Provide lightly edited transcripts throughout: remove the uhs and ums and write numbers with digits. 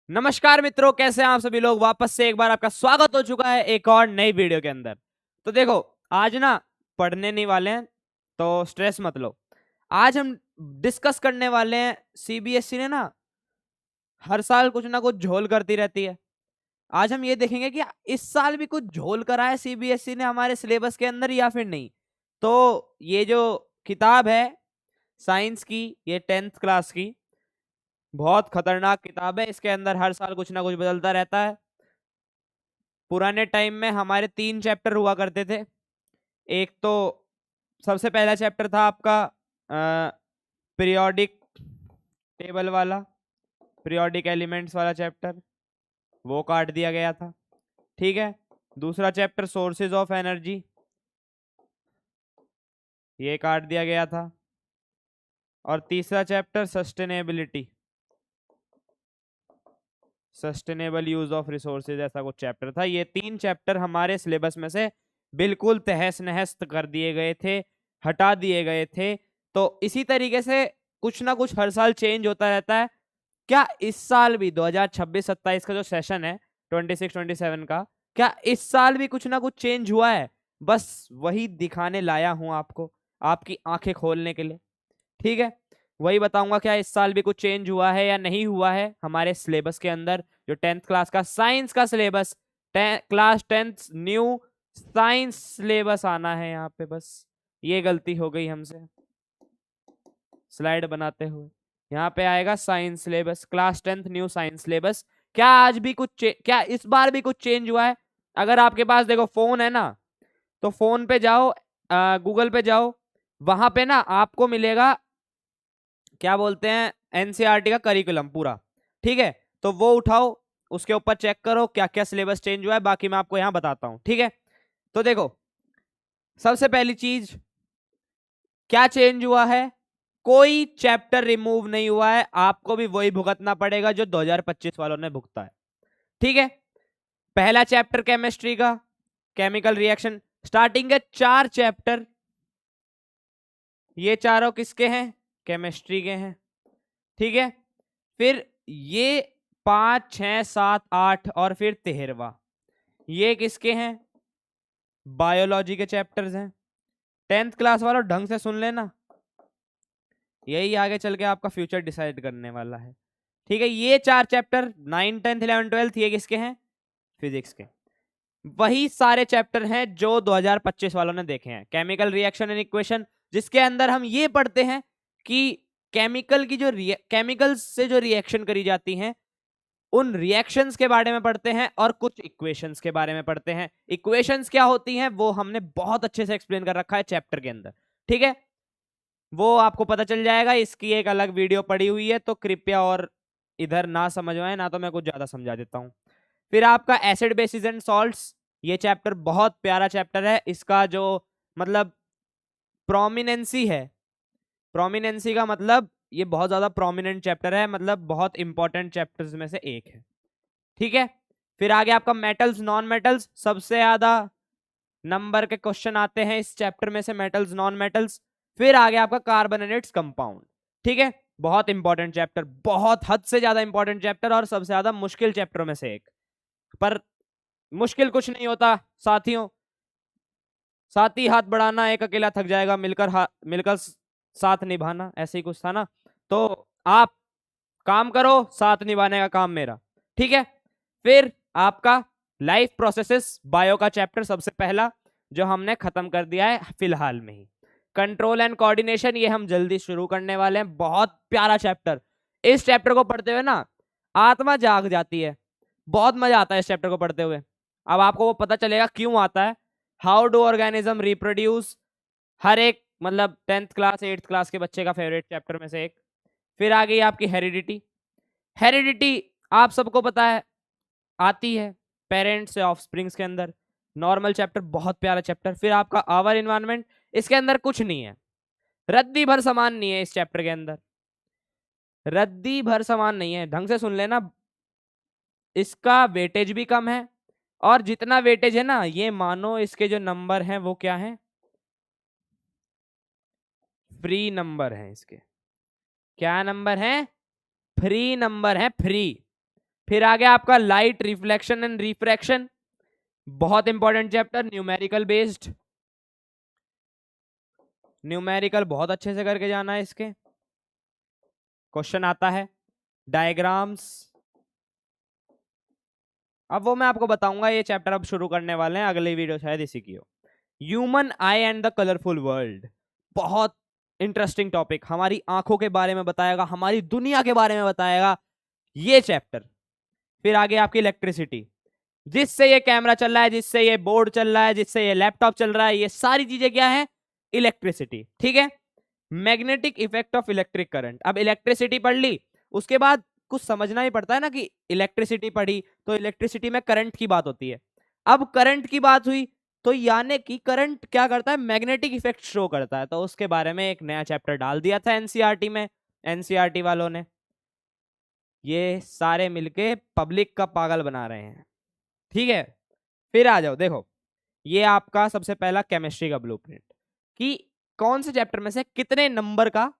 नमस्कार मित्रों, कैसे हैं आप सभी लोग। वापस से एक बार आपका स्वागत हो चुका है एक और नई वीडियो के अंदर। तो देखो, आज ना पढ़ने नहीं वाले हैं तो स्ट्रेस मत लो। आज हम डिस्कस करने वाले हैं, सीबीएसई ने ना हर साल कुछ ना कुछ झोल करती रहती है। आज हम ये देखेंगे कि इस साल भी कुछ झोल करा है सीबीएसई ने हमारे सिलेबस के अंदर या फिर नहीं। तो ये जो किताब है साइंस की, ये 10th क्लास की बहुत खतरनाक किताब है। इसके अंदर हर साल कुछ ना कुछ बदलता रहता है। पुराने टाइम में हमारे 3 चैप्टर हुआ करते थे। एक तो सबसे पहला चैप्टर था आपका पीरियोडिक टेबल वाला, पीरियोडिक एलिमेंट्स वाला चैप्टर, वो काट दिया गया था। ठीक है। दूसरा चैप्टर सोर्सेज ऑफ एनर्जी, ये काट दिया गया था। और तीसरा chapter sustainability, sustainable use of resources, ऐसा कुछ चैप्टर था। ये 3 चैप्टर हमारे सिलेबस में से बिल्कुल तहस नहस कर दिए गए थे, हटा दिए गए थे। तो इसी तरीके से कुछ ना कुछ हर साल चेंज होता रहता है। क्या इस साल भी 2026-27 का जो सेशन है 26-27 का, क्या इस साल भी कुछ ना कुछ चेंज हुआ है? बस वही दिखाने लाया हूं आपको, आपकी आंखें खोलने के लिए। ठीक है, वही बताऊंगा क्या इस साल भी कुछ चेंज हुआ है या नहीं हुआ है हमारे सिलेबस के अंदर। जो 10th क्लास का साइंस का syllabus, class 10th new science syllabus आना है यहाँ पे। बस ये गलती हो गई हमसे स्लाइड बनाते हुए। यहाँ पे आएगा science syllabus, class 10th new science syllabus. क्या आज भी कुछ क्या इस बार भी कुछ चेंज हुआ है? अगर आपके पास देखो फोन है ना, तो फोन पे जाओ, गूगल पे जाओ, वहां पे ना आपको मिलेगा क्या बोलते हैं एनसीईआरटी का करिकुलम पूरा। ठीक है, तो वो उठाओ, उसके ऊपर चेक करो क्या क्या सिलेबस चेंज हुआ है। बाकी मैं आपको यहाँ बताता हूँ। ठीक है, तो देखो, सबसे पहली चीज क्या चेंज हुआ है, कोई चैप्टर रिमूव नहीं हुआ है। आपको भी वही भुगतना पड़ेगा जो 2025 वालों ने भुगता है। ठीक है, पहला चैप्टर केमिस्ट्री का, केमिकल रिएक्शन, स्टार्टिंग के 4 चैप्टर, ये चारों किसके हैं? केमिस्ट्री के हैं। ठीक है, फिर ये 5, 6, 7, 8 और फिर 13वां, ये किसके हैं? बायोलॉजी के चैप्टर्स हैं। 10th क्लास वालों ढंग से सुन लेना, यही आगे चल के आपका फ्यूचर डिसाइड करने वाला है। ठीक है, ये 4 चैप्टर 9, 10, 11, 12 ये किसके हैं? फिजिक्स के। वही सारे चैप्टर हैं जो 2025 वालों ने देखे हैं। केमिकल रिएक्शन एंड इक्वेशन, जिसके अंदर हम ये पढ़ते हैं कि केमिकल की जो केमिकल्स से जो रिएक्शन करी जाती हैं, उन रिएक्शंस के बारे में पढ़ते हैं और कुछ इक्वेशंस के बारे में पढ़ते हैं। इक्वेशंस क्या होती हैं वो हमने बहुत अच्छे से एक्सप्लेन कर रखा है चैप्टर के अंदर। ठीक है, वो आपको पता चल जाएगा, इसकी एक अलग वीडियो पड़ी हुई है, तो कृपया और इधर ना समझ आए ना तो मैं कुछ ज्यादा समझा देता हूं। फिर आपका एसिड बेसिस एंड सॉल्ट्स, ये चैप्टर बहुत प्यारा चैप्टर है। इसका जो मतलब प्रोमिनेंसी है, प्रोमिनेंसी का मतलब ये बहुत ज्यादा प्रोमिनेंट चैप्टर है, मतलब बहुत इंपॉर्टेंट चैप्टर्स में से एक है। ठीक है, फिर आगे आपका मेटल्स नॉन मेटल्स, सबसे ज्यादा नंबर के क्वेश्चन आते हैं इस चैप्टर में से, मेटल्स नॉन मेटल्स। फिर आगे आपका कार्बोनेट्स कंपाउंड। ठीक है, बहुत इंपॉर्टेंट चैप्टर, बहुत हद से ज्यादा इंपॉर्टेंट चैप्टर और सबसे ज्यादा मुश्किल चैप्टरों में से एक। पर मुश्किल कुछ नहीं होता साथियों, साथी हाथ बढ़ाना एक अकेला थक जाएगा, मिलकर साथ निभाना, ऐसे ही कुछ था ना। तो आप काम करो, साथ निभाने का काम मेरा। ठीक है, फिर आपका लाइफ प्रोसेसेस बायो का चैप्टर सबसे पहला, जो हमने खत्म कर दिया है फिलहाल में ही। कंट्रोल एंड कोऑर्डिनेशन, ये हम जल्दी शुरू करने वाले हैं, बहुत प्यारा चैप्टर। इस चैप्टर को पढ़ते हुए ना आत्मा जाग जाती है, बहुत मजा आता है इस चैप्टर को पढ़ते हुए। अब आपको वो पता चलेगा क्यों आता है। हाउ डू ऑर्गेनिज्म रिप्रोड्यूस, हर एक मतलब 10th क्लास 8th क्लास के बच्चे का फेवरेट चैप्टर में से एक। फिर आ गई आपकी हेरिडिटी। हेरिडिटी आप सबको पता है आती है पेरेंट्स से ऑफस्प्रिंग्स के अंदर, नॉर्मल चैप्टर, बहुत प्यारा चैप्टर। फिर आपका आवर इन्वायरमेंट, इसके अंदर कुछ नहीं है, रद्दी भर सामान नहीं है इस चैप्टर के अंदर, रद्दी भर सामान नहीं है, ढंग से सुन लेना। इसका वेटेज भी कम है, और जितना वेटेज है ना, ये मानो इसके जो नंबर हैं वो क्या है, फ्री नंबर है इसके। क्या नंबर है? फ्री नंबर है, फ्री। फिर आ गया आपका लाइट रिफ्लेक्शन एंड रिफ्रैक्शन, बहुत important chapter, numerical based, numerical बहुत अच्छे से करके जाना है, इसके क्वेश्चन आता है। डायग्राम्स, अब वो मैं आपको बताऊंगा, ये चैप्टर अब शुरू करने वाले हैं, अगली वीडियो शायद इसी की हो। Human I and the colourful world, बहुत इंटरेस्टिंग टॉपिक, हमारी आंखों के बारे में बताएगा, हमारी दुनिया के बारे में बताएगा ये चैप्टर। फिर आगे आपकी इलेक्ट्रिसिटी, जिससे ये कैमरा चल रहा है, जिससे ये बोर्ड चल रहा है, जिससे ये लैपटॉप चल रहा है, ये सारी चीजें क्या है, इलेक्ट्रिसिटी, ठीक है। Magnetic effect of electric current, अब इलेक्ट्रिसिटी पढ़ ली, उसके बाद कुछ समझना ही पड़ता है ना कि इलेक्ट्रिसिटी पढ़ी तो इलेक्ट्रिसिटी में करंट की बात होती है। अब करंट की बात हुई तो यानी कि करंट क्या करता है, मैग्नेटिक इफेक्ट शो करता है, तो उसके बारे में एक नया चैप्टर डाल दिया था एनसीईआरटी में, एनसीईआरटी वालों ने। ये सारे मिलके पब्लिक का पागल बना रहे हैं, ठीक है। फिर आ जाओ, देखो ये आपका सबसे पहला केमिस्ट्री का ब्लूप्रिंट, कि कौन से चैप्टर में से कितने नंबर का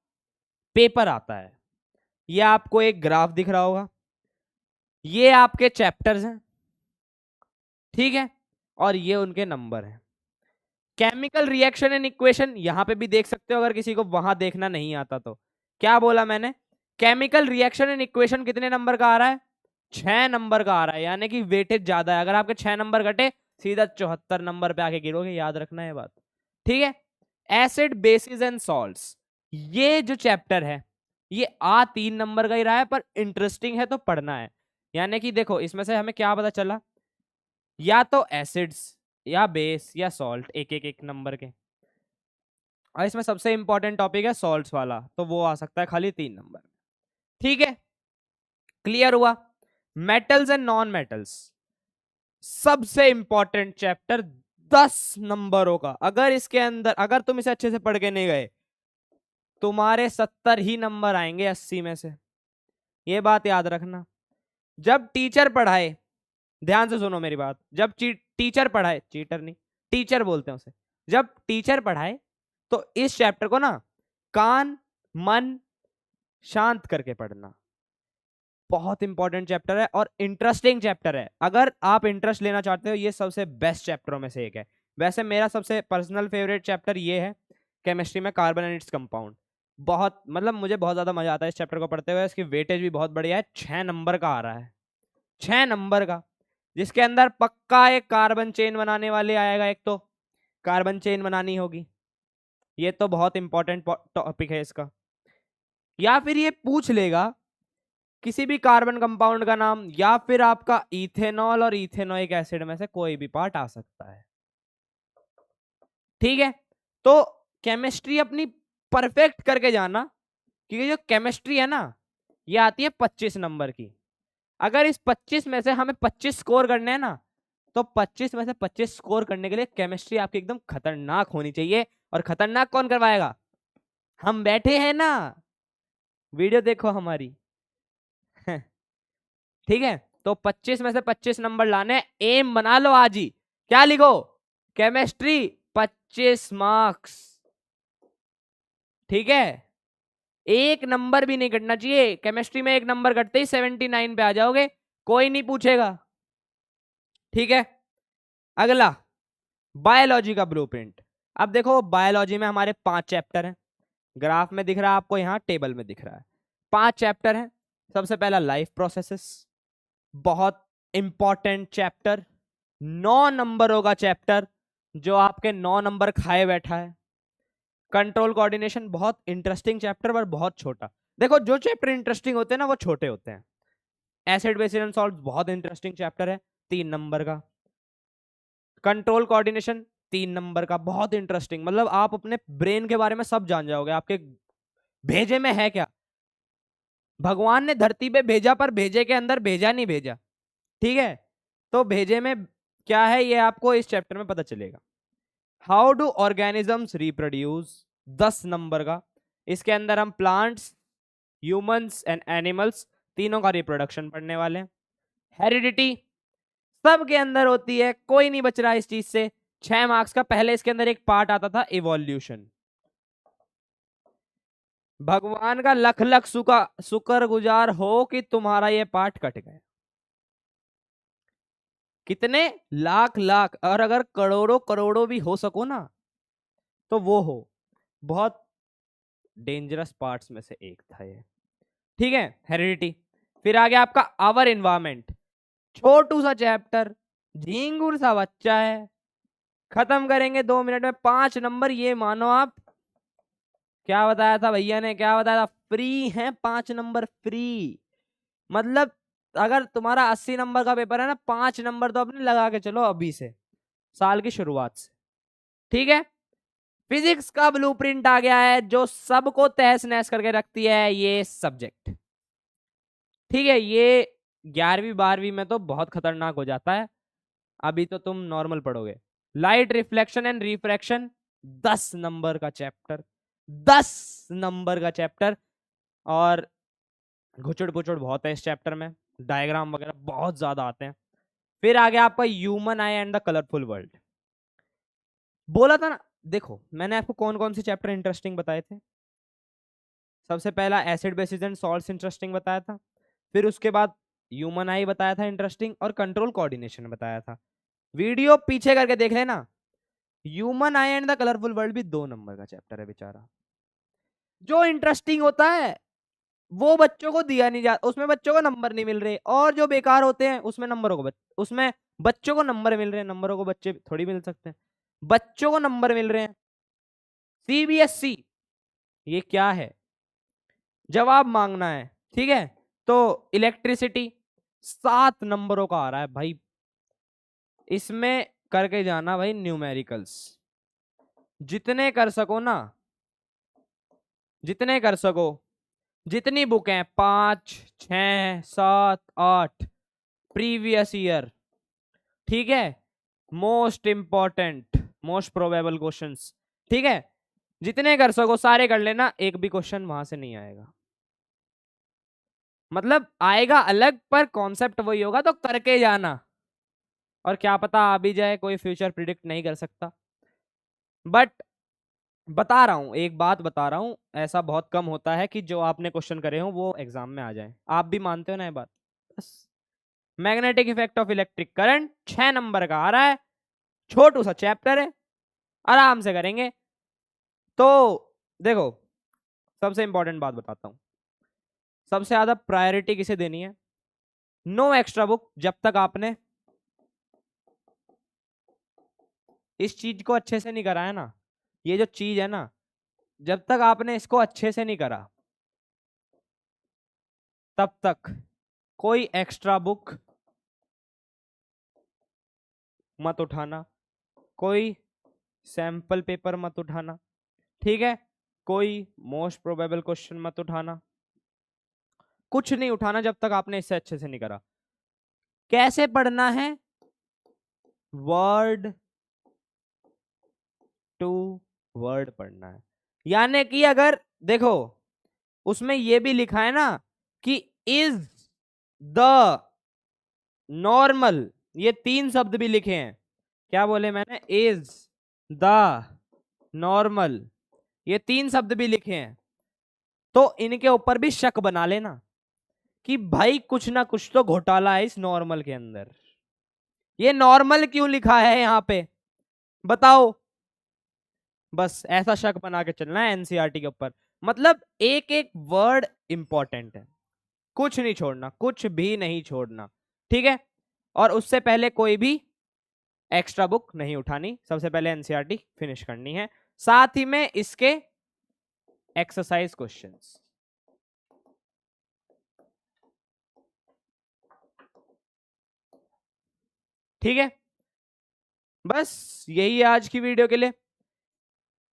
पेपर आता है। ये आपको एक ग्राफ दिख रहा होगा, ये आपके चैप्टर्स हैं, ठीक है, और ये उनके नंबर हैं। केमिकल रिएक्शन एंड इक्वेशन यहां पे भी देख सकते हो, अगर किसी को वहां देखना नहीं आता तो। क्या बोला मैंने, केमिकल रिएक्शन एंड इक्वेशन कितने नंबर का आ रहा है, 6 नंबर का आ रहा है, यानी कि वेटेज ज्यादा है। अगर आपके 6 नंबर घटे सीधा 74 नंबर पे आके गिरोगे, याद रखना है बात, ठीक है। एसिड बेसिस एंड सॉल्ट्स, ये जो चैप्टर है ये 3 नंबर का ही रहा है, पर इंटरेस्टिंग है तो पढ़ना है। यानी कि देखो इसमें से हमें क्या पता चला, या तो एसिड्स या बेस या सॉल्ट, एक एक एक नंबर के, और इसमें सबसे इंपॉर्टेंट टॉपिक है सॉल्ट्स वाला, तो वो आ सकता है खाली 3 नंबर, ठीक है। क्लियर हुआ। मेटल्स एंड नॉन मेटल्स, सबसे इंपॉर्टेंट चैप्टर, 10 नंबरों का। अगर इसके अंदर, अगर तुम इसे अच्छे से पढ़ के नहीं गए, तुम्हारे 70 ही नंबर आएंगे 80 में से, ये बात याद रखना। जब टीचर पढ़ाए, ध्यान से सुनो मेरी बात, जब टीचर पढ़ाए, चीटर नहीं, टीचर बोलते हैं उसे, जब टीचर पढ़ाए तो इस चैप्टर को ना कान मन शांत करके पढ़ना, बहुत इंपॉर्टेंट चैप्टर है और इंटरेस्टिंग चैप्टर है। अगर आप इंटरेस्ट लेना चाहते हो, ये सबसे बेस्ट चैप्टरों में से एक है। वैसे मेरा सबसे पर्सनल फेवरेट चैप्टर ये है, केमिस्ट्री में कार्बन एंड इट्स कंपाउंड, बहुत मतलब मुझे बहुत ज्यादा मजा आता है इस चैप्टर को पढ़ते हुए। इसकी वेटेज भी बहुत बढ़िया है, 6 नंबर का आ रहा है, 6 नंबर का, जिसके अंदर पक्का एक कार्बन चेन बनाने वाले आएगा, एक तो कार्बन चेन बनानी होगी, ये तो बहुत इंपॉर्टेंट टॉपिक है इसका। या फिर ये पूछ लेगा किसी भी कार्बन कंपाउंड का नाम, या फिर आपका इथेनॉल और इथेनोइक एसिड में से कोई भी पार्ट आ सकता है, ठीक है। तो केमिस्ट्री अपनी परफेक्ट करके जाना, क्योंकि जो केमिस्ट्री है ना ये आती है 25 नंबर की। अगर इस 25 में से हमें 25 स्कोर करने हैं ना, तो 25 में से 25 स्कोर करने के लिए केमिस्ट्री आपकी एकदम खतरनाक होनी चाहिए। और खतरनाक कौन करवाएगा, हम बैठे हैं ना, वीडियो देखो हमारी ठीक है। तो 25 में से 25 नंबर लाने, एम बना लो आज ही, क्या लिखो, केमिस्ट्री 25 मार्क्स, ठीक है। एक नंबर भी नहीं कटना चाहिए केमिस्ट्री में, एक नंबर कटते ही 79 पे आ जाओगे, कोई नहीं पूछेगा, ठीक है। अगला बायोलॉजी का ब्लूप्रिंट। अब देखो बायोलॉजी में हमारे 5 चैप्टर हैं, ग्राफ में दिख रहा है आपको, यहाँ टेबल में दिख रहा है, 5 चैप्टर हैं। सबसे पहला लाइफ प्रोसेसेस, बहुत इंपॉर्टेंट चैप्टर, 9 नंबरों का चैप्टर, जो आपके 9 नंबर खाए बैठा है। कंट्रोल कोऑर्डिनेशन, बहुत इंटरेस्टिंग चैप्टर पर बहुत छोटा। देखो जो चैप्टर इंटरेस्टिंग होते हैं ना वो छोटे होते हैं। एसिड बेसिस एंड सॉल्ट, बहुत इंटरेस्टिंग चैप्टर है, 3 नंबर का। कंट्रोल कोऑर्डिनेशन 3 नंबर का, बहुत इंटरेस्टिंग, मतलब आप अपने ब्रेन के बारे में सब जान जाओगे, आपके भेजे में है क्या, भगवान ने धरती पे भेजा पर भेजे के अंदर भेजा नहीं भेजा, ठीक है। तो भेजे में क्या है ये आपको इस चैप्टर में पता चलेगा। How do organisms reproduce, 10 number का, इसके अंदर हम प्लांट्स, ह्यूमंस एंड एनिमल्स तीनों का रिप्रोडक्शन पढ़ने वाले हैं। हेरिडिटी सब के अंदर होती है, कोई नहीं बच रहा इस चीज से, 6 मार्क्स का। पहले इसके अंदर एक पार्ट आता था इवोल्यूशन, भगवान का लख लख शुक्र गुजार हो कि तुम्हारा ये पार्ट कट गया, कितने लाख लाख, और अगर करोड़ों करोड़ों भी हो सको ना तो वो हो। बहुत डेंजरस पार्ट्स में से एक था ये, ठीक है, हेरिडिटी। फिर आगे आपका आवर एनवायरमेंट, छोटू सा चैप्टर, झींगुर सा बच्चा है, खत्म करेंगे 2 मिनट में। 5 नंबर, ये मानो आप, क्या बताया था भैया ने, क्या बताया था, फ्री है 5 नंबर फ्री। मतलब अगर तुम्हारा 80 नंबर का पेपर है ना, 5 नंबर तो अपने लगा के चलो अभी से, साल की शुरुआत से, ठीक है। फिजिक्स का ब्लूप्रिंट आ गया है जो सबको तहस नहस करके रखती है, ये सब्जेक्ट, ठीक है। ये 11वीं 12वीं में तो बहुत खतरनाक हो जाता है, अभी तो तुम नॉर्मल पढ़ोगे। Light reflection and refraction, 10 number का चैप्टर, 10 नंबर का चैप्टर। और घुचड़ पुचड़ बहुत है इस चैप्टर में, डायग्राम वगैरह बहुत ज्यादा आते हैं। फिर आ गया आपका human I and the colourful world. बोला था ना, देखो मैंने आपको कौन कौन से चैप्टर इंटरेस्टिंग बताए थे। सबसे पहला acid basis and salts interesting बताया था, फिर उसके बाद ह्यूमन आई बताया था इंटरेस्टिंग, और कंट्रोल कोऑर्डिनेशन बताया था। वीडियो पीछे करके देख लेना। Human I and the colourful world भी 2 नंबर का चैप्टर है बेचारा। जो इंटरेस्टिंग होता है वो बच्चों को दिया नहीं जाता, उसमें बच्चों को नंबर नहीं मिल रहे, और जो बेकार होते हैं उसमें नंबरों को उसमें बच्चों को नंबर मिल रहे हैं, नंबरों को बच्चे थोड़ी मिल सकते हैं, बच्चों को नंबर मिल रहे हैं। सीबीएसई ये क्या है, जवाब मांगना है, ठीक है। तो इलेक्ट्रिसिटी 7 नंबरों का आ रहा है भाई, इसमें करके जाना भाई न्यूमेरिकल्स, जितने कर सको ना, जितने कर सको, जितनी बुक हैं 5 6 7 8 प्रीवियस ईयर, ठीक है, most important most probable questions, ठीक है, जितने कर सको सारे कर लेना, एक भी क्वेश्चन वहां से नहीं आएगा। मतलब आएगा अलग पर कॉन्सेप्ट वही होगा, तो करके जाना, और क्या पता आ भी जाए, कोई फ्यूचर प्रिडिक्ट नहीं कर सकता। बट बता रहा हूं, एक बात बता रहा हूं, ऐसा बहुत कम होता है कि जो आपने क्वेश्चन करे हो वो एग्जाम में आ जाए। आप भी मानते हो ना ये बात। बस magnetic effect of electric current 6 number का आ रहा है, छोटू सा चैप्टर है, आराम से करेंगे। तो देखो, सबसे इंपॉर्टेंट बात बताता हूं, सबसे ज्यादा प्रायोरिटी किसे देनी है, नो एक्स्ट्रा बुक। जब तक आपने इस चीज को अच्छे से नहीं करा है ना, ये जो चीज है ना, जब तक आपने इसको अच्छे से नहीं करा तब तक कोई एक्स्ट्रा बुक मत उठाना, कोई सैंपल पेपर मत उठाना, ठीक है, कोई मोस्ट प्रोबेबल क्वेश्चन मत उठाना, कुछ नहीं उठाना जब तक आपने इससे अच्छे से नहीं करा। कैसे पढ़ना है, वर्ड टू वर्ड पढ़ना है। यानी कि अगर देखो उसमें ये भी लिखा है ना कि इज द नॉर्मल, ये 3 शब्द भी लिखे हैं, क्या बोले मैंने, इज द नॉर्मल, ये 3 शब्द भी लिखे हैं, तो इनके ऊपर भी शक बना लेना कि भाई कुछ ना कुछ तो घोटाला है इस नॉर्मल के अंदर। ये नॉर्मल क्यों लिखा है यहां पे, बताओ। बस ऐसा शक बना के चलना है एनसीईआरटी के ऊपर। मतलब एक एक वर्ड इंपॉर्टेंट है, कुछ नहीं छोड़ना, कुछ भी नहीं छोड़ना, ठीक है। और उससे पहले कोई भी एक्स्ट्रा बुक नहीं उठानी, सबसे पहले एनसीईआरटी फिनिश करनी है, साथ ही में इसके एक्सरसाइज क्वेश्चंस। ठीक है, बस यही है आज की वीडियो के लिए।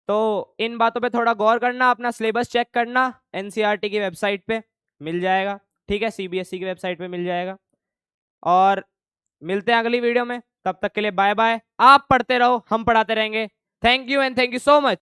तो इन बातों पे थोड़ा गौर करना, अपना सिलेबस चेक करना, एनसीईआरटी की वेबसाइट पे मिल जाएगा, ठीक है, सीबीएसई की वेबसाइट पे मिल जाएगा। और मिलते हैं अगली वीडियो में, तब तक के लिए बाय बाय। आप पढ़ते रहो, हम पढ़ाते रहेंगे। Thank you and thank you so much.